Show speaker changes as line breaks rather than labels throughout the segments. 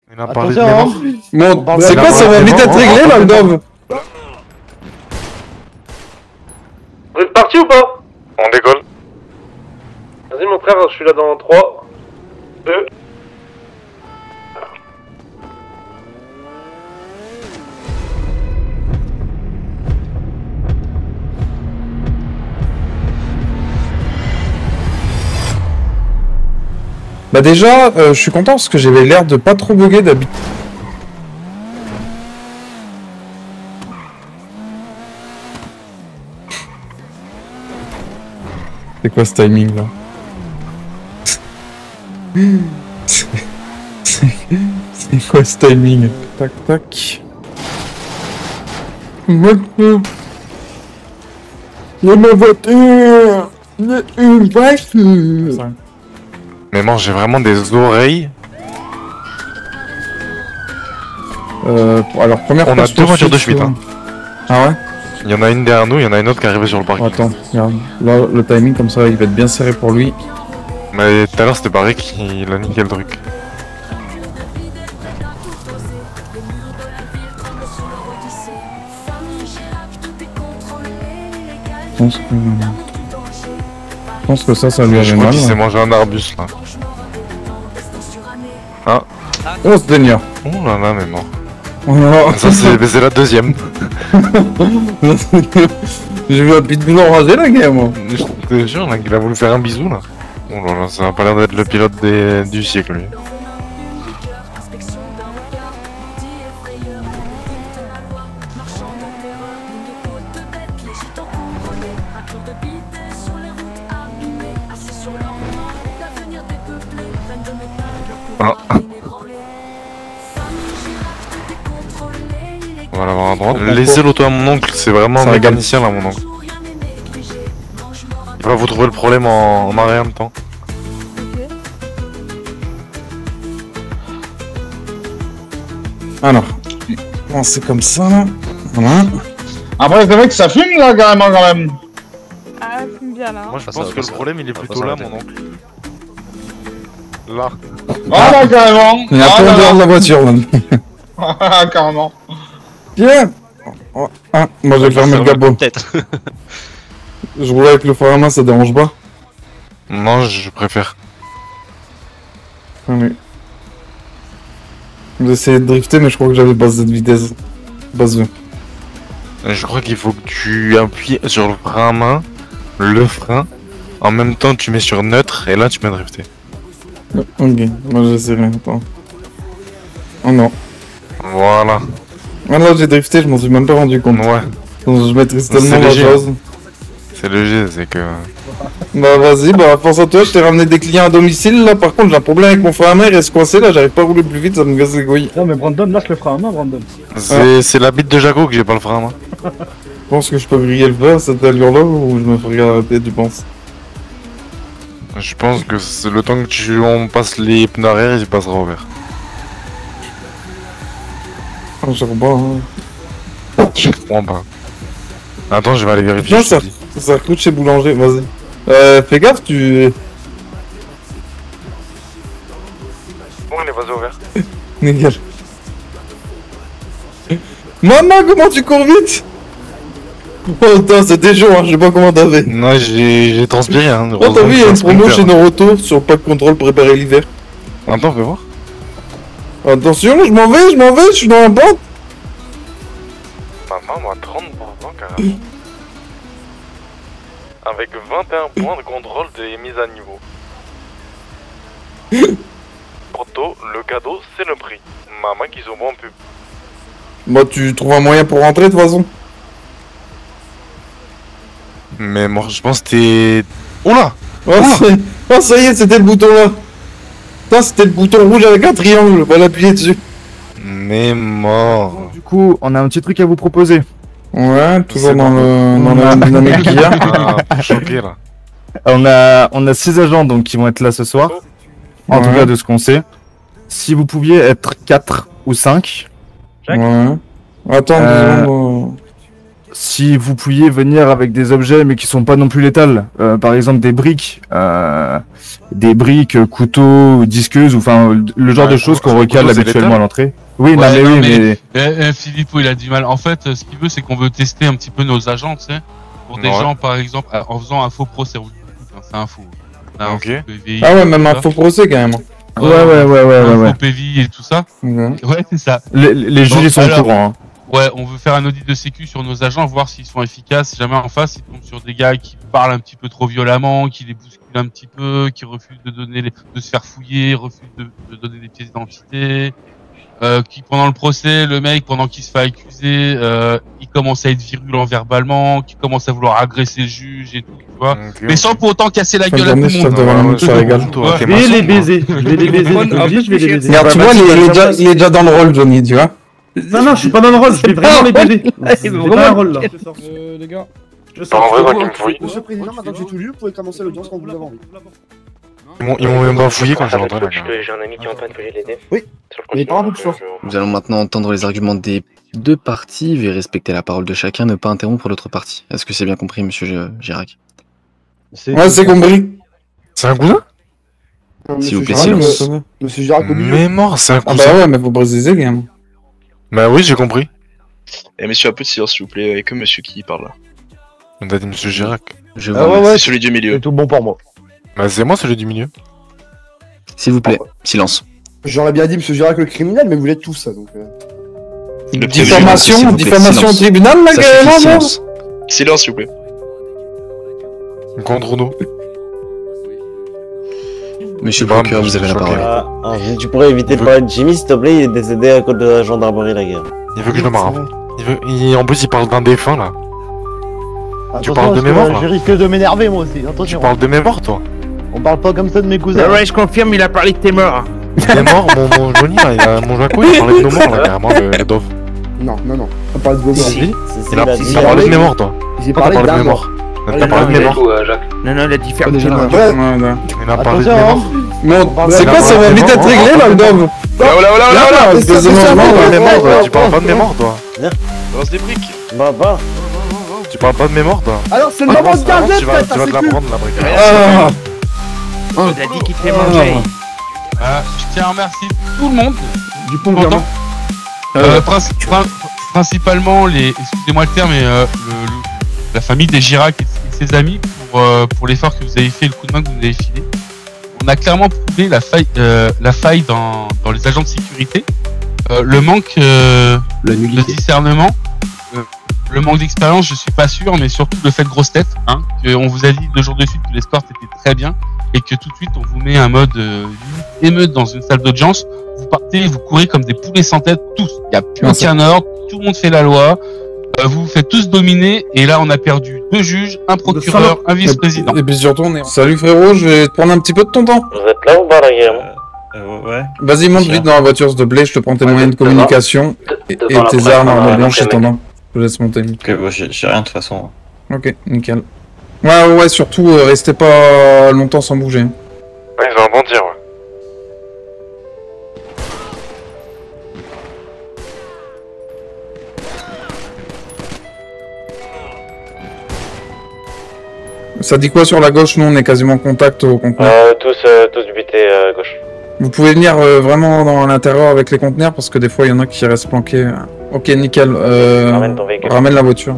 Il a parlé de
Attention,
mémoire.
hein.
Bon, c'est quoi, ça va vite être réglé là, le dove?
Vous êtes parti ou pas?
On décolle.
Vas-y mon frère, je suis là dans 3, 2...
Bah déjà, je suis content parce que j'avais l'air de pas trop bugger d'habitude. C'est quoi ce timing là? C'est quoi ce timing? Tac tac. Maintenant. Il y a ma voiture. Il y a une voiture.
Mais moi j'ai vraiment des oreilles.
Alors première
On a deux voitures de Schmitt. Hein.
Ah ouais?
Il y en a une derrière nous, il y en a une autre qui est arrivée sur le parking.
Attends, regarde. Là, le timing comme ça, il va être bien serré pour lui.
Mais tout à l'heure c'était Barré qui a niqué le truc.
Je pense que ça lui
Je
avait
crois
mal.
qu'il s'est mangé un arbus là. Ah.
Oh, ce délire.
Oh là là, mais mort.
Oh là.
Ça c'est la deuxième.
J'ai vu un pitbull enragé la game, moi.
Je te jure, là, qu'il a voulu faire un bisou là. Oh là là, ça a pas l'air d'être le pilote du siècle lui. Ah. On va l'avoir à droite. Laissez l'auto à mon oncle, c'est vraiment un mécanicien là, mon oncle. Il va vous trouver le problème en rien de temps.
Alors, bon, c'est comme ça là. Voilà.
Après, c'est vrai que ça fume là, carrément, quand même.
Ah, fume bien là.
Moi je pense que le problème il est plutôt là, mon oncle. Là.
Ah, là, carrément.
Il y a un peu en dehors de la voiture là.
Ah, carrément.
Bien. Oh, ah, moi j'ai fermé le capot.
Peut-être.
Je roule avec le frein à main, ça dérange pas?
Non, je préfère.
Ah oui. J'ai essayé de drifter, mais je crois que j'avais pas cette vitesse. Basse.
Je crois qu'il faut que tu appuies sur le frein à main, le frein, en même temps tu mets sur neutre et là tu peux drifter.
Ok, moi j'essaierai, attends. Oh non.
Voilà.
Ah là j'ai drifté, je m'en suis même pas rendu compte.
Ouais.
Je maîtrise tellement la
léger.
chose.
C'est léger, c'est que...
Bah vas-y, bah pense à toi, je t'ai ramené des clients à domicile là, par contre j'ai un problème avec mon frein à main, il reste coincé là, j'arrive pas à rouler plus vite, ça me casse les couilles.
Non mais Brandon, lâche le frein à main, Brandon.
C'est la bite de Jaco que j'ai pas le frein à main.
Je pense que je peux griller le feu à cette allure là ou je me ferai arrêter, tu penses?
Je pense que c'est le temps que on passe les pneus arrière, il passera au vert.
Ah, je rebats, hein.
Je comprends pas. Attends, je vais aller vérifier.
Non,
je te dis.
ça coûte chez Boulanger, vas-y. Fais gaffe, tu...
Bon, il est passé au vert.
Nickel. Maman, comment tu cours vite? Oh putain, c'était chaud, hein, je sais pas comment t'avais.
Non, j'ai transpiré, hein.
Oh, t'as vu, il y a une promo chez Noroto sur Pack Control préparer l'hiver.
Attends, fais voir.
Attention, je m'en vais, je suis dans la pente.
Maman, moi 30 carrément. Avec 21 points de contrôle des mises à niveau. Porto, le cadeau, c'est le prix. Maman qui sont bon pub.
Bah, tu trouves un moyen pour rentrer de toute façon.
Mais moi, je pense que t'es... Oula!
Oh, ça y est, c'était le bouton là. Putain, c'était le bouton rouge avec un triangle, va l'appuyer dessus.
Mais mort.
Du coup, on a un petit truc à vous proposer.
Ouais, toujours dans la dynamique qu'il y a.
Ah, choqué là.
On a 6 agents donc qui vont être là ce soir. En tout cas de ce qu'on sait. Si vous pouviez être 4 ou 5.
Ouais. Attends,
si vous pouviez venir avec des objets mais qui sont pas non plus létals, par exemple des briques, couteaux, disqueuses, ou enfin le genre de choses qu'on recale habituellement à l'entrée. Oui, non, mais oui, mais...
Philippot, il a du mal. En fait, ce qu'il veut, c'est qu'on veut tester un petit peu nos agents, tu sais. Pour des gens, par exemple, en faisant un faux procès. C'est un faux.
Ok.
PVI,
Ah ouais, même un faux procès quand même.
Ouais.
Un faux PVI et tout ça. Ouais, c'est ça.
Les juges, ils sont au courant. Hein.
Ouais, on veut faire un audit de sécu sur nos agents, voir s'ils sont efficaces. Si jamais en face, ils tombent sur des gars qui parlent un petit peu trop violemment, qui les bousculent un petit peu, qui refusent de se faire fouiller, refusent de donner des pièces d'identité. Qui pendant le procès, le mec, pendant qu'il se fait accuser, il commence à être virulent verbalement, qui commence à vouloir agresser le juge et tout, tu vois. Mais sans pour autant casser la gueule à tout le monde.
Je vais les baiser. Je vais les baiser.
Regarde, tu vois, il est déjà dans le rôle, Johnny, tu vois.
Non, je suis pas dans le rôle, je vais vraiment les baiser. C'est pas un rôle là.
Les gars.
En vrai, moi,
Monsieur le Président, maintenant que j'ai tout lu, vous pouvez commencer l'audience quand vous l'avez envie.
Ils m'ont même pas fouillé quand j'ai rentré là.
J'ai un ami qui est en train de l'aider.
Oui, mais pas beaucoup de choix.
Nous allons maintenant entendre les arguments des deux parties. Veuillez respecter la parole de chacun, ne pas interrompre l'autre partie. Est-ce que c'est bien compris, monsieur Girac?
Ouais, c'est compris.
C'est un cousin?
S'il vous plaît, silence.
Monsieur Girac,
Mais mort, c'est un
Ah
cousin.
bah ouais, mais faut préciser quand même.
Bah oui, j'ai compris.
Eh messieurs, un peu de silence s'il vous plaît, avec que monsieur qui parle là.
On a dit monsieur Girac.
Je vois.
C'est celui du milieu.
c'est tout bon pour moi.
Bah c'est moi celui du milieu.
S'il vous plaît, silence.
J'aurais bien dit monsieur Girac le criminel, mais vous l'êtes tous ça donc.
Diffamation au tribunal, là,
Ça suffit,
carrément,
silence.
Silence s'il vous plaît.
Contre nous.
Monsieur le procureur, vous avez la parole.
Tu pourrais éviter de parler de Jimmy, s'il te plaît, il est décédé à cause de la gendarmerie la guerre.
Il veut que je le marre. En plus, il parle d'un défunt là. Tu parles de mes morts là.
Je risque de m'énerver moi aussi, attention.
Tu parles de mes morts toi.
On parle pas comme ça de mes cousins.
Ouais, je confirme, il a parlé de tes morts.
Des morts, mon Johnny là, mon Jaco, il a parlé de nos morts là, carrément, le Dove.
Non, on parle de vos morts.
Il a parlé de mes morts toi.
J'ai parlé de mes morts.
Il a parlé de mes morts.
Non, il a dit faire tes morts.
Il a parlé de mes morts.
C'est quoi, ça va vite être réglé là, le Dove?
Voilà.
Tu parles pas de mes morts toi.
Lance des briques.
Bah.
Tu parles pas de mes morts toi.
Alors c'est le moment de garder
Tu vas te la prendre la brique.
Il a dit qu'il te fait manger.
Je tiens à remercier tout le monde.
Du pont virement.
Principalement excusez-moi le terme, mais la famille des Girac et ses amis pour l'effort que vous avez fait, le coup de main que vous avez filé. On a clairement prouvé la faille dans les agents de sécurité, le manque de discernement, le manque d'expérience, je suis pas sûr, mais surtout le fait de grosse tête. On vous a dit 2 jours de suite que l'escorte était très bien et que tout de suite on vous met un mode émeute dans une salle d'audience. Vous partez, vous courez comme des poulets sans tête, tous. Il n'y a plus aucun ordre, tout le monde fait la loi. Vous vous faites tous dominer et là on a perdu 2 juges, un procureur, un vice-président.
Et puis surtout on est... Salut frérot, je vais te prendre un petit peu de ton temps.
Vous êtes là ou pas la guerre?
Ouais.
Vas-y, monte vite dans la voiture s'il te plaît, je te prends tes moyens de communication et tes armes, armes blanches et tendant. Je te laisse monter.
Ok, bon, j'ai rien de toute façon.
Ok, nickel. Ouais, surtout restez pas longtemps sans bouger.
Ouais, ils ont un bon tir, ouais.
Ça dit quoi sur la gauche? Nous on est quasiment en contact au conteneur.
Tous butés à gauche.
Vous pouvez venir vraiment dans l'intérieur avec les conteneurs parce que des fois il y en a qui restent planqués. Ok, nickel.
Ramène ton véhicule.
Ramène la voiture.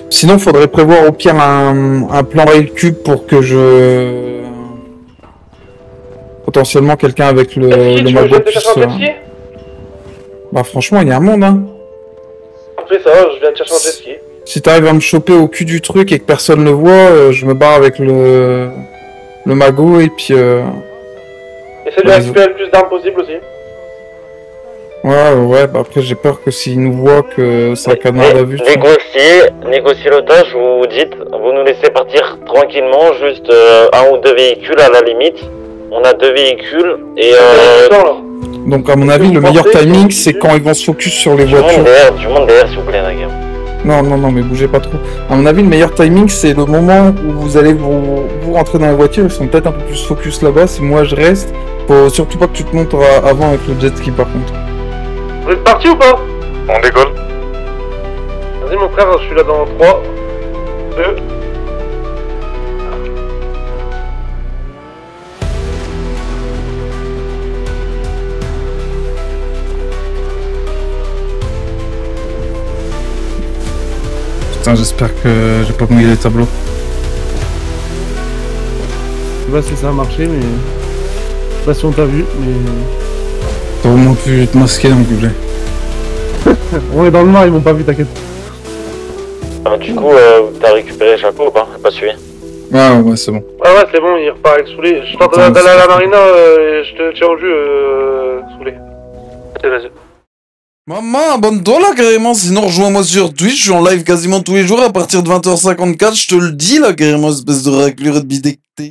Sinon, faudrait prévoir au pire un plan rail cube pour que je... Potentiellement quelqu'un avec le magot puisse... Bah franchement, il y a un monde, hein.
Après ça, je viens de chercher un jet ski.
Si t'arrives à me choper au cul du truc et que personne le voit, je me barre avec le magot et puis...
Essaye de récupérer le plus d'armes possible aussi.
Ouais, bah après j'ai peur que s'il nous voit que ça canard à vue.
Négocier l'otage, vous dites, vous nous laissez partir tranquillement, juste 1 ou 2 véhicules à la limite. On a 2 véhicules et
Donc à mon avis le meilleur timing c'est quand ils vont se focus sur les voitures.
Du monde derrière s'il vous plaît la guerre.
Non, mais bougez pas trop. À mon avis le meilleur timing c'est le moment où vous allez vous rentrer dans la voiture, ils sont peut-être un peu plus focus là-bas, si moi je reste. Faut surtout pas que tu te montres avant avec le jet ski par contre.
Vous êtes parti ou pas?
On décolle.
Vas-y mon frère, je suis là dans 3, 2...
Putain, j'espère que j'ai pas mouillé les tableaux.
Je sais pas si ça a marché, mais... Je sais pas si on t'a vu, mais...
T'as au moins pu te masquer dans le gobelet.
On est dans le noir, ils m'ont pas vu, t'inquiète.
Ah, du coup, t'as récupéré Chaco ou pas? Pas suivi.
Ouais, c'est bon.
Ah ouais, c'est bon, il repart avec Soulé. Je tente d'aller à la marina et je te tiens au jus, Soulé. Vas-y.
Maman, abonne-toi là carrément, sinon rejoins-moi sur Twitch, je suis en live quasiment tous les jours à partir de 20h54, je te le dis là carrément, espèce de raclure de bidecté.